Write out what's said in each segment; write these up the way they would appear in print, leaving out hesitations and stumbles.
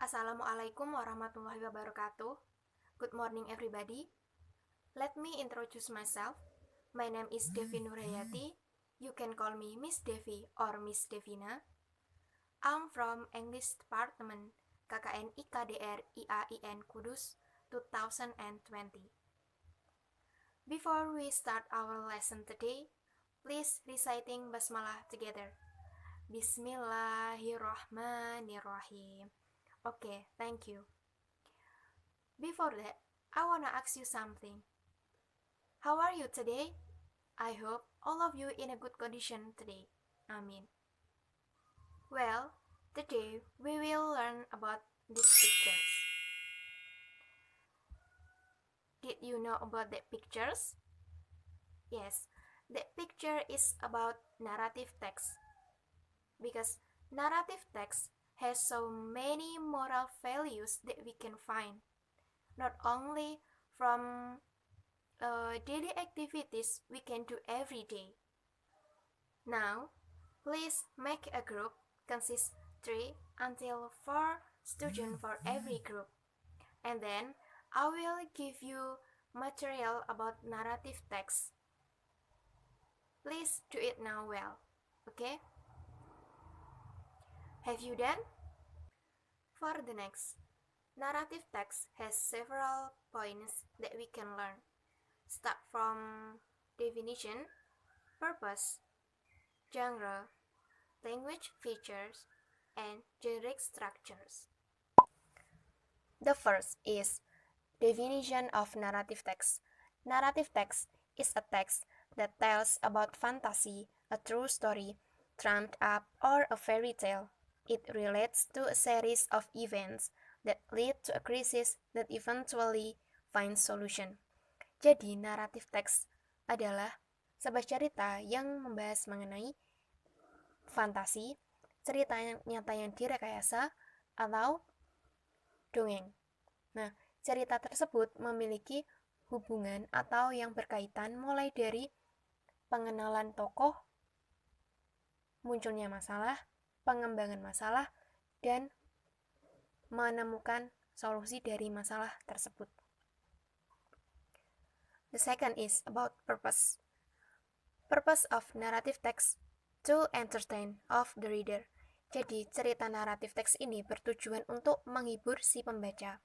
Assalamualaikum warahmatullahi wabarakatuh. Good morning everybody. Let me introduce myself. My name is Devi Nurhayati. You can call me Miss Devi or Miss Devina. I'm from English Department KKN IKDR IAIN Kudus 2020. Before we start our lesson today, please reciting Basmalah together. Bismillahirrahmanirrahim. Okay, thank you. Before that, I wanna ask you something. How are you today? I hope all of you in a good condition today. Amin. Well, today we will learn about these pictures. Did you know about the pictures? Yes, the picture is about narrative text. Because narrative text has so many moral values that we can find, not only from daily activities we can do every day. Now, please make a group consist 3 until 4 students for every group. And then I will give you material about narrative text. Please do it now well, okay? Have you done? For the next, narrative text has several points that we can learn. Start from definition, purpose, genre, language features, and generic structures. The first is definition of narrative text. Narrative text is a text that tells about fantasy, a true story, trumped up, or a fairy tale. It relates to a series of events that lead to a crisis that eventually finds solution. Jadi, naratif teks adalah sebuah cerita yang membahas mengenai fantasi, cerita yang nyata yang direkayasa, atau dongeng. Nah, cerita tersebut memiliki hubungan atau yang berkaitan mulai dari pengenalan tokoh, munculnya masalah, pengembangan masalah, dan menemukan solusi dari masalah tersebut. The second is about purpose. Purpose of narrative text to entertain of the reader. Jadi, cerita naratif teks ini bertujuan untuk menghibur si pembaca.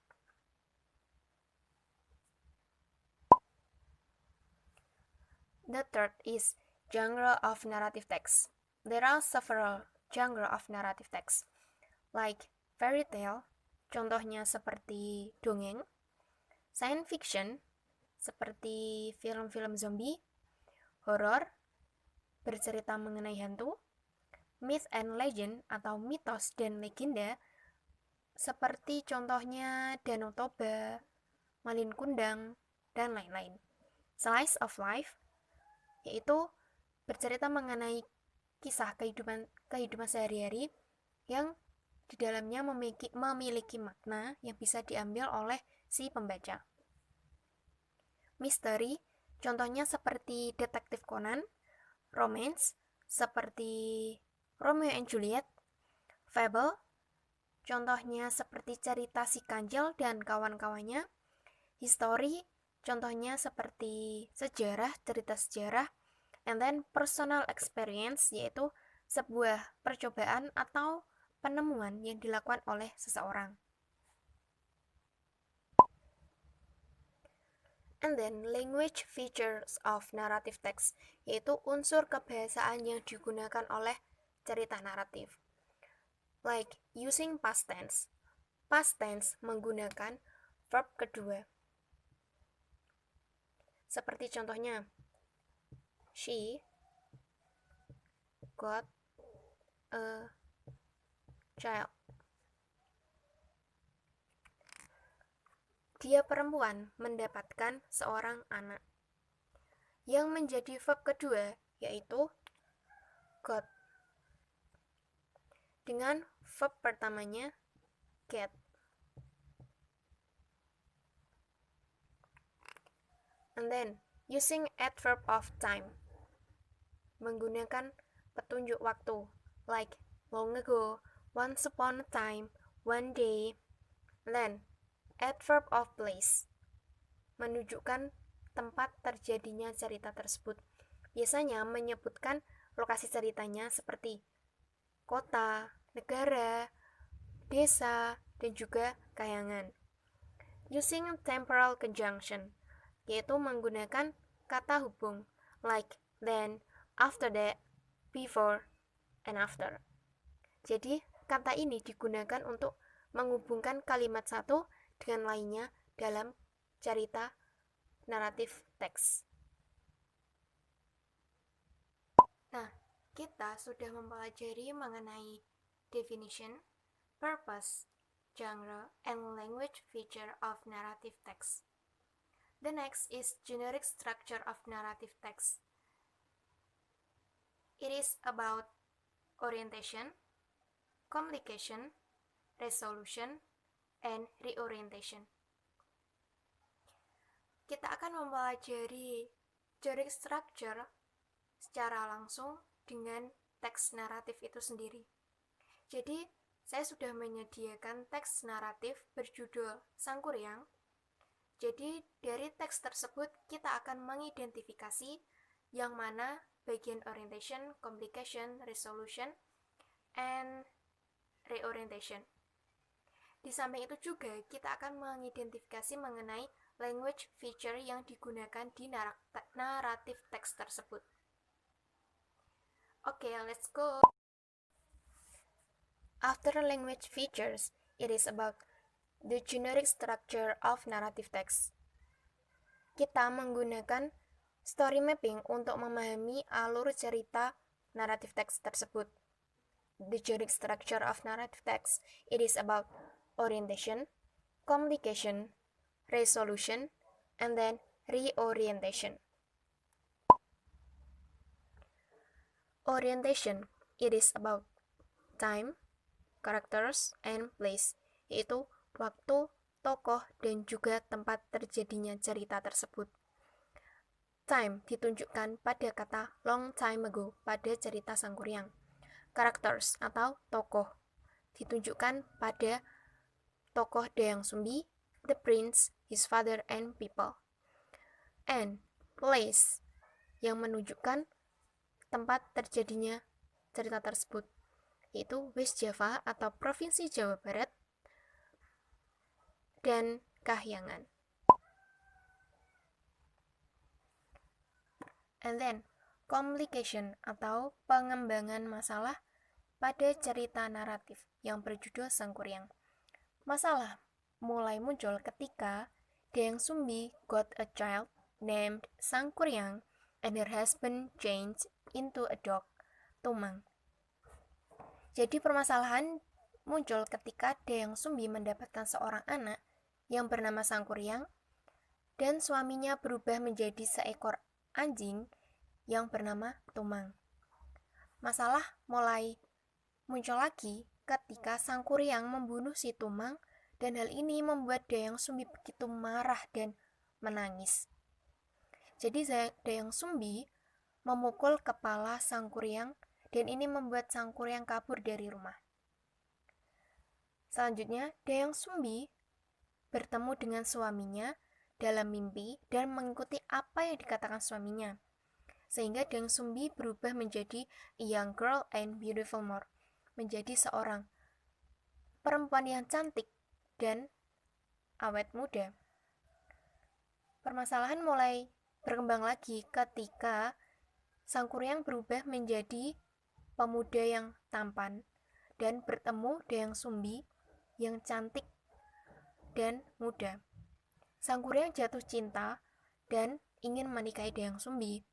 The third is genre of narrative text. There are several genre of narrative text, like fairy tale, contohnya seperti dongeng, science fiction, seperti film-film zombie, horror, bercerita mengenai hantu, myth and legend atau mitos dan legenda, seperti contohnya Danau Toba, Malin Kundang, dan lain-lain. Slice of life, yaitu bercerita mengenai kisah kehidupan sehari-hari yang di dalamnya memiliki makna yang bisa diambil oleh si pembaca. Misteri, contohnya seperti Detektif Conan, romance, seperti Romeo and Juliet, fable, contohnya seperti cerita Si Kancil dan kawan-kawannya, history, contohnya seperti sejarah, cerita sejarah, and then personal experience, yaitu sebuah percobaan atau penemuan yang dilakukan oleh seseorang. And then language features of narrative text, yaitu unsur kebahasaan yang digunakan oleh cerita naratif. Like using past tense. Past tense menggunakan verb kedua. Seperti contohnya, she got a child. Dia perempuan mendapatkan seorang anak. Yang menjadi verb kedua yaitu got. Dengan verb pertamanya get. And then using adverb of time. Menggunakan petunjuk waktu, like long ago, once upon a time, one day, Then, adverb of place menunjukkan tempat terjadinya cerita tersebut. Biasanya menyebutkan lokasi ceritanya seperti kota, negara, desa, dan juga kahyangan. Using temporal conjunction, yaitu menggunakan kata hubung like, then, after that, before, and after. Jadi, kata ini digunakan untuk menghubungkan kalimat satu dengan lainnya dalam cerita naratif teks. Nah, kita sudah mempelajari mengenai definition, purpose, genre, and language feature of narrative text. The next is generic structure of narrative text. It is about orientation, communication, resolution, and reorientation. Kita akan mempelajari generic structure secara langsung dengan teks naratif itu sendiri. Jadi, saya sudah menyediakan teks naratif berjudul Sangkuriang. Jadi, dari teks tersebut kita akan mengidentifikasi yang mana bagian orientation, communication, resolution, and reorientation. Di samping itu juga kita akan mengidentifikasi mengenai language feature yang digunakan di naratif teks tersebut. Okay, let's go. After language features, it is about the generic structure of narrative text. Kita menggunakan story mapping untuk memahami alur cerita naratif teks tersebut. The generic structure of narrative text, it is about orientation, communication, resolution, and then reorientation. Orientation, it is about time, characters, and place, yaitu waktu, tokoh, dan juga tempat terjadinya cerita tersebut. Time ditunjukkan pada kata long time ago pada cerita Sangkuriang. Characters atau tokoh ditunjukkan pada tokoh Dayang Sumbi, the prince, his father, and people. And place yang menunjukkan tempat terjadinya cerita tersebut, yaitu West Java atau Provinsi Jawa Barat dan Kahyangan. And then, complication atau pengembangan masalah pada cerita naratif yang berjudul Sangkuriang. Masalah mulai muncul ketika Dayang Sumbi got a child named Sangkuriang and her husband changed into a dog, Tumang. Jadi permasalahan muncul ketika Dayang Sumbi mendapatkan seorang anak yang bernama Sangkuriang dan suaminya berubah menjadi seekor anjing yang bernama Tumang. Masalah mulai muncul lagi ketika Sangkuriang membunuh si Tumang dan hal ini membuat Dayang Sumbi begitu marah dan menangis. Jadi Dayang Sumbi memukul kepala Sangkuriang dan ini membuat Sangkuriang kabur dari rumah. Selanjutnya, Dayang Sumbi bertemu dengan suaminya dalam mimpi dan mengikuti apa yang dikatakan suaminya. Sehingga Dayang Sumbi berubah menjadi a young girl and beautiful more, menjadi seorang perempuan yang cantik dan awet muda. Permasalahan mulai berkembang lagi ketika Sangkuriang berubah menjadi pemuda yang tampan dan bertemu Dayang Sumbi yang cantik dan muda. Sangkuriang jatuh cinta dan ingin menikahi Dayang Sumbi.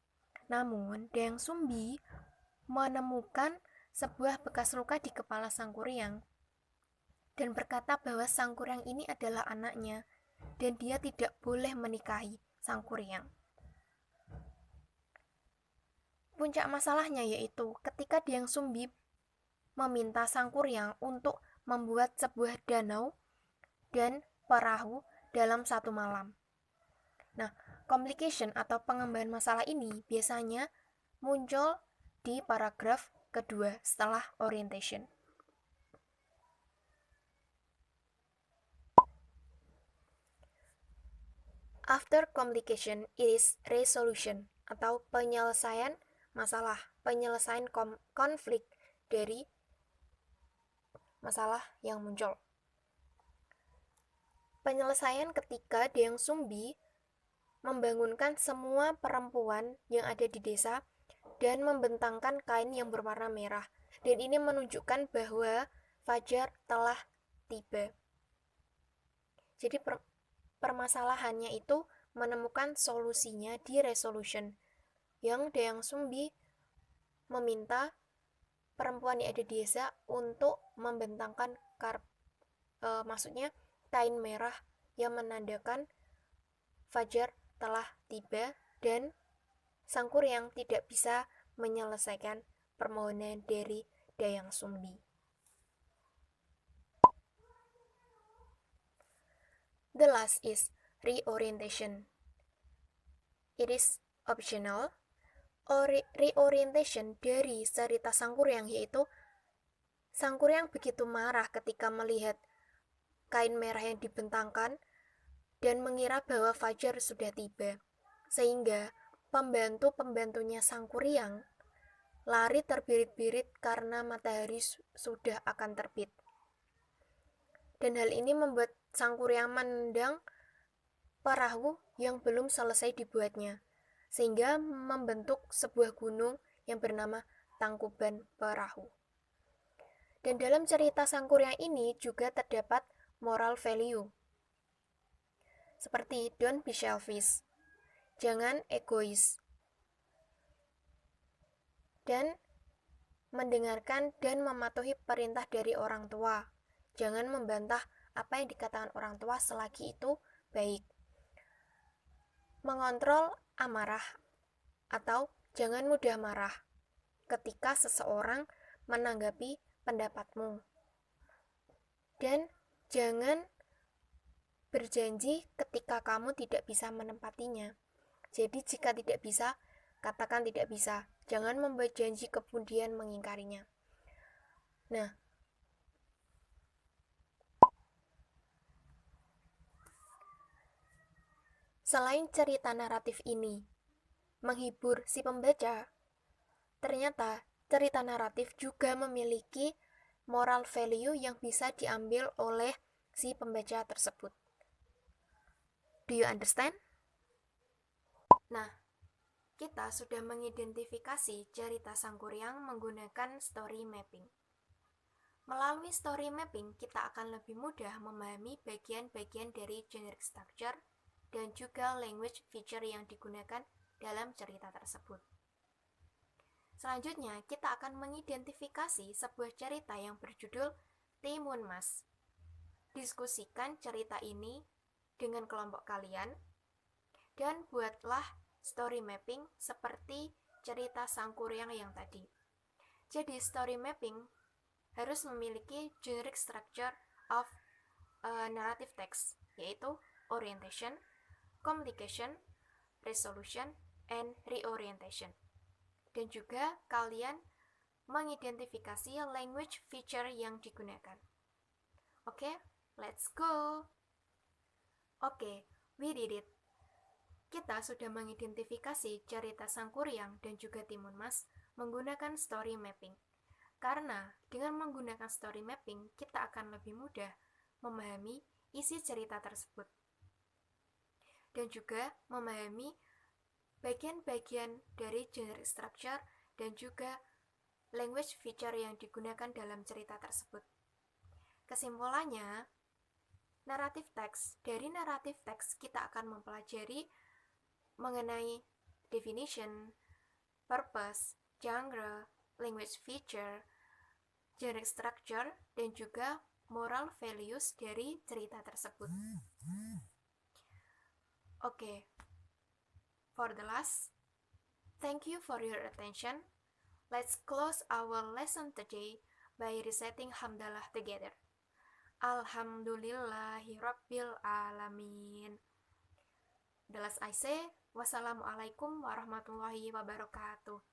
Namun, Dayang Sumbi menemukan sebuah bekas luka di kepala Sangkuriang dan berkata bahwa Sangkuriang ini adalah anaknya dan dia tidak boleh menikahi Sangkuriang. Puncak masalahnya yaitu ketika Dayang Sumbi meminta Sangkuriang untuk membuat sebuah danau dan perahu dalam satu malam. Nah, complication atau pengembangan masalah ini biasanya muncul di paragraf kedua setelah orientation. After complication, it is resolution atau penyelesaian masalah, penyelesaian konflik dari masalah yang muncul. Penyelesaian ketika Deong Sumbi membangunkan semua perempuan yang ada di desa dan membentangkan kain yang berwarna merah. Dan ini menunjukkan bahwa fajar telah tiba. Jadi permasalahannya itu menemukan solusinya di resolution. Yang Deong Sumbi meminta perempuan yang ada di desa untuk membentangkan maksudnya kain merah yang menandakan fajar telah tiba dan Sangkuriang tidak bisa menyelesaikan permohonan dari Deong Sumbi. The last is reorientation. It is optional. Reorientation dari cerita Sangkuriang yaitu Sangkuriang begitu marah ketika melihat kain merah yang dibentangkan dan mengira bahwa fajar sudah tiba, sehingga pembantu-pembantunya Sangkuriang lari terbirit-birit karena matahari sudah akan terbit. Dan hal ini membuat Sangkuriang menendang perahu yang belum selesai dibuatnya, sehingga membentuk sebuah gunung yang bernama Tangkuban Perahu. Dan dalam cerita Sangkuriang ini juga terdapat moral value, seperti don't be selfish, jangan egois, dan mendengarkan dan mematuhi perintah dari orang tua. Jangan membantah apa yang dikatakan orang tua selagi itu baik. Mengontrol amarah atau jangan mudah marah ketika seseorang menanggapi pendapatmu. Dan jangan berjanji ketika kamu tidak bisa menempatinya. Jadi jika tidak bisa, katakan tidak bisa. Jangan membuat janji kemudian mengingkarinya. Nah, selain cerita naratif ini menghibur si pembaca, ternyata cerita naratif juga memiliki moral value yang bisa diambil oleh si pembaca tersebut. Do you understand? Nah, kita sudah mengidentifikasi cerita Sangkuriang menggunakan story mapping. Melalui story mapping, kita akan lebih mudah memahami bagian-bagian dari generic structure dan juga language feature yang digunakan dalam cerita tersebut. Selanjutnya, kita akan mengidentifikasi sebuah cerita yang berjudul Timun Mas. Diskusikan cerita ini dengan kelompok kalian dan buatlah story mapping seperti cerita Sangkuriang yang tadi. Jadi story mapping harus memiliki generic structure of narrative text, yaitu orientation, communication, resolution, and reorientation. Dan juga kalian mengidentifikasi language feature yang digunakan. Oke, let's go. Oke, we did it. Kita sudah mengidentifikasi cerita Sangkuriang dan juga Timun Mas menggunakan story mapping. Karena dengan menggunakan story mapping, kita akan lebih mudah memahami isi cerita tersebut. Dan juga memahami bagian-bagian dari generic structure dan juga language feature yang digunakan dalam cerita tersebut. Kesimpulannya, naratif teks. Dari naratif teks kita akan mempelajari mengenai definition, purpose, genre, language feature, generic structure, dan juga moral values dari cerita tersebut. Oke. For the last, thank you for your attention. Let's close our lesson today by reciting Hamdalah together. Alhamdulillahirabbil alamin. The last I say, wassalamualaikum warahmatullahi wabarakatuh.